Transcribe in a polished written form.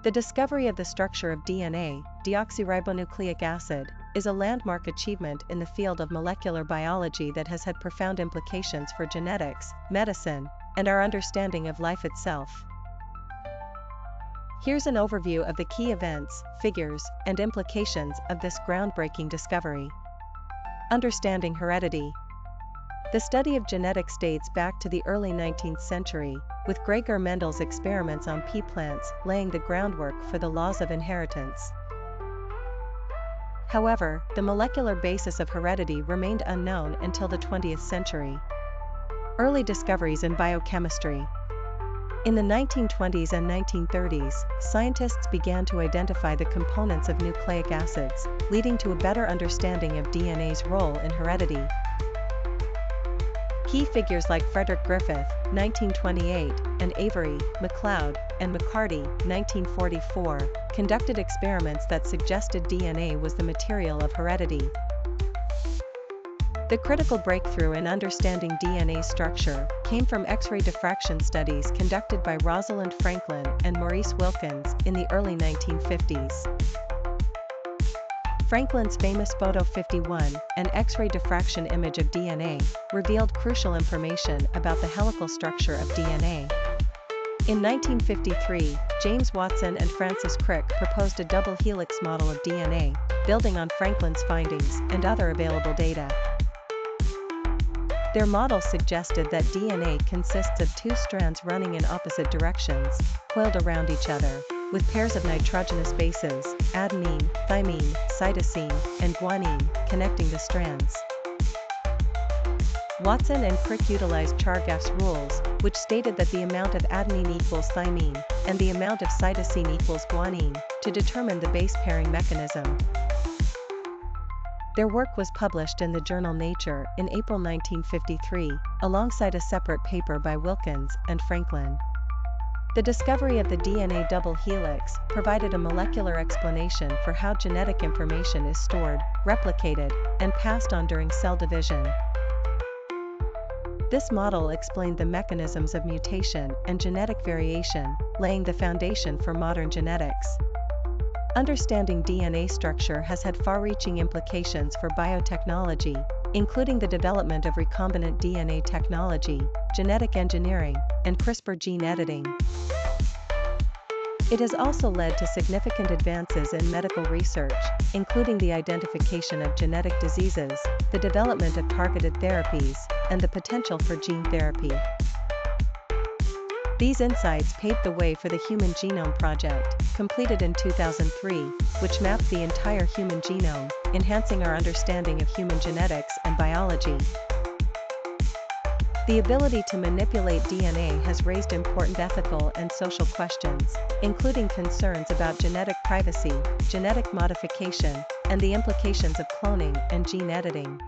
The discovery of the structure of DNA, deoxyribonucleic acid, is a landmark achievement in the field of molecular biology that has had profound implications for genetics, medicine, and our understanding of life itself. Here's an overview of the key events, figures, and implications of this groundbreaking discovery. Understanding heredity. The study of genetics dates back to the early 19th century, with Gregor Mendel's experiments on pea plants laying the groundwork for the laws of inheritance. However, the molecular basis of heredity remained unknown until the 20th century. Early discoveries in biochemistry. In the 1920s and 1930s, scientists began to identify the components of nucleic acids, leading to a better understanding of DNA's role in heredity. Key figures like Frederick Griffith, 1928, and Avery, MacLeod, and McCarty, 1944, conducted experiments that suggested DNA was the material of heredity. The critical breakthrough in understanding DNA structure came from X-ray diffraction studies conducted by Rosalind Franklin and Maurice Wilkins in the early 1950s. Franklin's famous Photo 51, an X-ray diffraction image of DNA, revealed crucial information about the helical structure of DNA. In 1953, James Watson and Francis Crick proposed a double-helix model of DNA, building on Franklin's findings and other available data. Their model suggested that DNA consists of two strands running in opposite directions, coiled around each other, with pairs of nitrogenous bases, adenine, thymine, cytosine, and guanine, connecting the strands. Watson and Crick utilized Chargaff's rules, which stated that the amount of adenine equals thymine, and the amount of cytosine equals guanine, to determine the base pairing mechanism. Their work was published in the journal Nature in April 1953, alongside a separate paper by Wilkins and Franklin. The discovery of the DNA double helix provided a molecular explanation for how genetic information is stored, replicated, and passed on during cell division. This model explained the mechanisms of mutation and genetic variation, laying the foundation for modern genetics. Understanding DNA structure has had far-reaching implications for biotechnology, including the development of recombinant DNA technology, genetic engineering, and CRISPR gene editing. It has also led to significant advances in medical research, including the identification of genetic diseases, the development of targeted therapies, and the potential for gene therapy. These insights paved the way for the Human Genome Project, completed in 2003, which mapped the entire human genome, enhancing our understanding of human genetics and biology. The ability to manipulate DNA has raised important ethical and social questions, including concerns about genetic privacy, genetic modification, and the implications of cloning and gene editing.